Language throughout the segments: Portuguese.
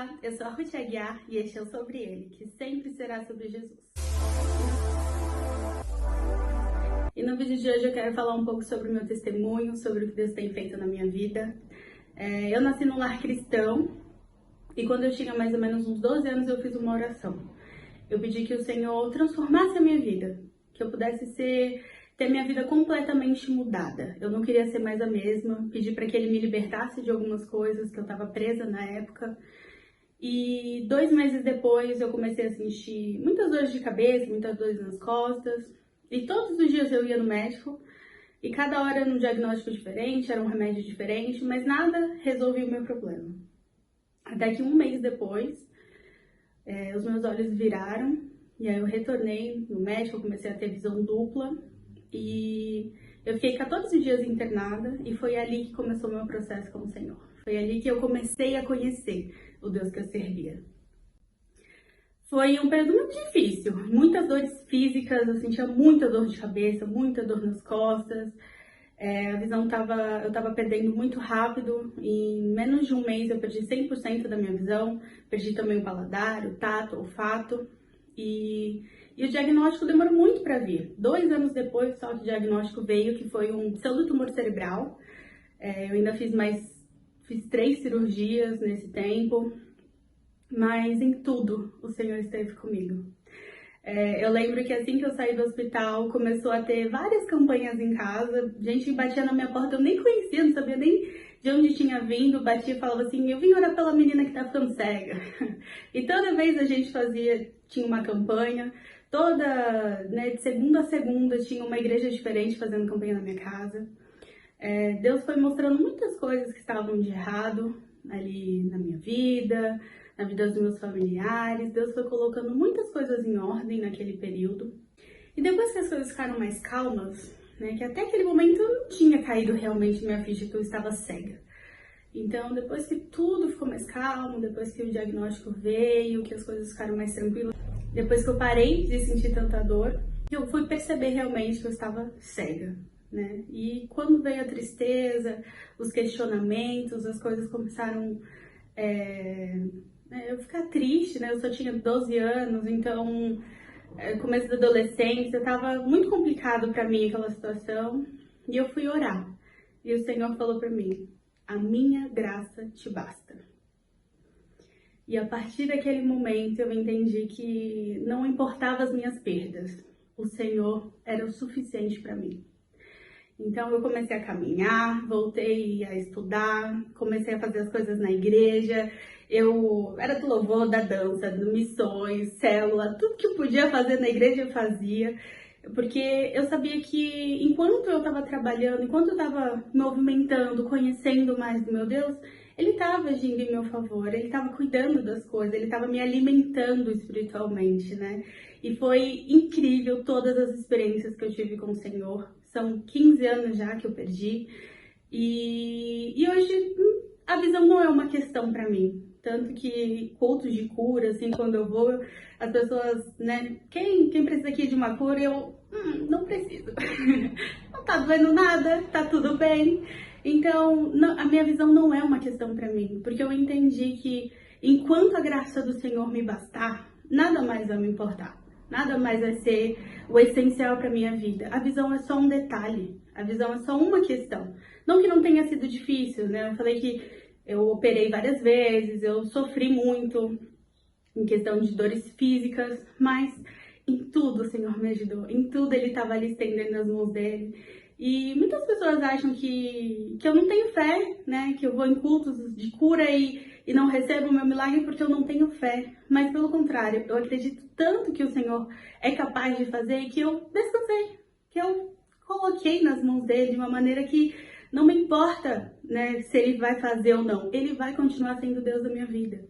Olá, eu sou a Ruth Aguiar e este é o Sobre Ele, que sempre será sobre Jesus. E no vídeo de hoje eu quero falar um pouco sobre o meu testemunho, sobre o que Deus tem feito na minha vida. Eu nasci num lar cristão e quando eu tinha mais ou menos uns 12 anos eu fiz uma oração. Eu pedi que o Senhor transformasse a minha vida, que eu pudesse ter minha vida completamente mudada. Eu não queria ser mais a mesma, pedi para que Ele me libertasse de algumas coisas que eu estava presa na época. E 2 meses depois eu comecei a sentir muitas dores de cabeça, muitas dores nas costas. E todos os dias eu ia no médico e cada hora era um diagnóstico diferente, era um remédio diferente, mas nada resolvia o meu problema. Até que 1 mês depois, os meus olhos viraram e aí eu retornei no médico, eu comecei a ter visão dupla e eu fiquei 14 dias internada e foi ali que começou o meu processo com o Senhor. Foi ali que eu comecei a conhecer o Deus que eu servia. Foi um período muito difícil, muitas dores físicas, eu sentia muita dor de cabeça, muita dor nas costas. A visão eu estava perdendo muito rápido, em menos de 1 mês eu perdi 100% da minha visão, perdi também o paladar, o tato, o olfato. E o diagnóstico demorou muito para vir. 2 anos depois só que o diagnóstico veio, que foi um pseudotumor cerebral. Eu ainda fiz 3 cirurgias nesse tempo, mas em tudo o Senhor esteve comigo. Eu lembro que assim que eu saí do hospital, começou a ter várias campanhas em casa, gente batia na minha porta, eu nem conhecia, não sabia nem de onde tinha vindo, batia e falava assim, eu vim orar pela menina que tá ficando cega. E toda vez a gente tinha uma campanha, de segunda a segunda tinha uma igreja diferente fazendo campanha na minha casa. Deus foi mostrando muitas coisas que estavam de errado ali na minha vida, na vida dos meus familiares. Deus foi colocando muitas coisas em ordem naquele período. E depois que as coisas ficaram mais calmas, que até aquele momento eu não tinha caído realmente minha ficha que eu estava cega. Então, depois que tudo ficou mais calmo, depois que o diagnóstico veio, que as coisas ficaram mais tranquilas, depois que eu parei de sentir tanta dor, eu fui perceber realmente que eu estava cega. E quando veio a tristeza, os questionamentos, as coisas começaram eu ficar triste, eu só tinha 12 anos, então começo da adolescência, estava muito complicado para mim aquela situação, e eu fui orar, e o Senhor falou para mim, a minha graça te basta. E a partir daquele momento eu entendi que não importava as minhas perdas, o Senhor era o suficiente para mim. Então eu comecei a caminhar, voltei a estudar, comecei a fazer as coisas na igreja. Eu era do louvor, da dança, do missões, célula, tudo que eu podia fazer na igreja eu fazia. Porque eu sabia que enquanto eu estava trabalhando, enquanto eu estava me movimentando, conhecendo mais do meu Deus, Ele estava agindo em meu favor, Ele estava cuidando das coisas, Ele estava me alimentando espiritualmente, E foi incrível todas as experiências que eu tive com o Senhor. São 15 anos já que eu perdi. E hoje a visão não é uma questão para mim. Tanto que cultos de cura, assim, quando eu vou, as pessoas, quem precisa aqui de uma cura? Eu, não preciso. Não tá doendo nada, tá tudo bem. Então, a minha visão não é uma questão para mim. Porque eu entendi que enquanto a graça do Senhor me bastar, nada mais vai me importar. Nada mais vai ser o essencial para minha vida. A visão é só um detalhe. A visão é só uma questão. Não que não tenha sido difícil, Eu falei que eu operei várias vezes, eu sofri muito em questão de dores físicas, mas em tudo o Senhor me ajudou. Em tudo Ele estava ali estendendo as mãos dele. E muitas pessoas acham que eu não tenho fé, Que eu vou em cultos de cura e não recebo o meu milagre porque eu não tenho fé. Mas pelo contrário, eu acredito tanto que o Senhor é capaz de fazer que eu descansei, que eu coloquei nas mãos dele de uma maneira que não me importa, se ele vai fazer ou não. Ele vai continuar sendo Deus da minha vida.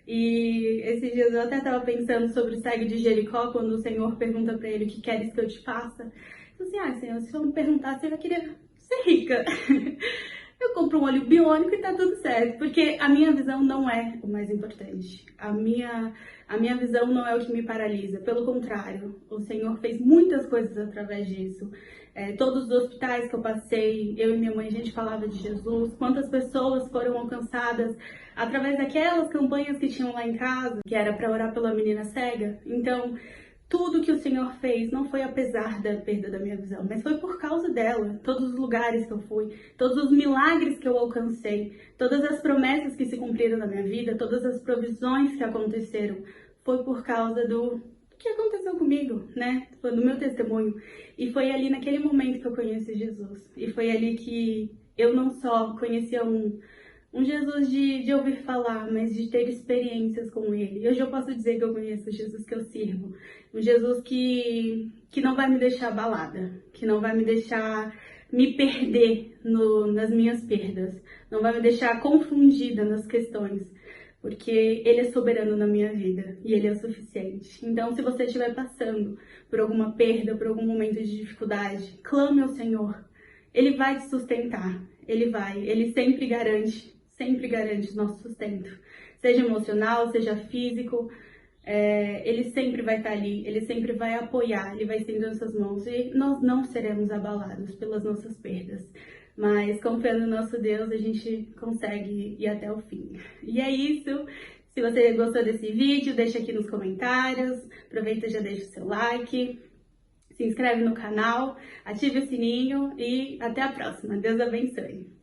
E esses dias eu até estava pensando sobre o cego de Jericó, quando o Senhor pergunta para ele o que queres que eu te faça. Eu assim, Senhor, se eu me perguntasse, eu já queria ser rica. eu compro um olho biônico e tá tudo certo. Porque a minha visão não é o mais importante. A minha visão não é o que me paralisa. Pelo contrário, o Senhor fez muitas coisas através disso. Todos os hospitais que eu passei, eu e minha mãe, a gente falava de Jesus. Quantas pessoas foram alcançadas através daquelas campanhas que tinham lá em casa, que era para orar pela menina cega. Então, tudo que o Senhor fez não foi apesar da perda da minha visão, mas foi por causa dela. Todos os lugares que eu fui, todos os milagres que eu alcancei, todas as promessas que se cumpriram na minha vida, todas as provisões que aconteceram, foi por causa do que aconteceu comigo, né? Foi do meu testemunho. E foi ali naquele momento que eu conheci Jesus. E foi ali que eu não só conhecia um Jesus de ouvir falar, mas de ter experiências com ele. Hoje eu posso dizer que eu conheço o Jesus que eu sirvo. Um Jesus que não vai me deixar abalada, que não vai me deixar me perder nas minhas perdas, não vai me deixar confundida nas questões, porque ele é soberano na minha vida e ele é o suficiente. Então, se você estiver passando por alguma perda, por algum momento de dificuldade, clame ao Senhor. Ele vai te sustentar, ele sempre garante nosso sustento, seja emocional, seja físico, ele sempre vai estar ali, ele sempre vai apoiar, ele vai estender as suas mãos e nós não seremos abalados pelas nossas perdas, mas confiando no nosso Deus a gente consegue ir até o fim. E é isso. Se você gostou desse vídeo, deixa aqui nos comentários, aproveita e já deixa o seu like, se inscreve no canal, ative o sininho e até a próxima. Deus abençoe!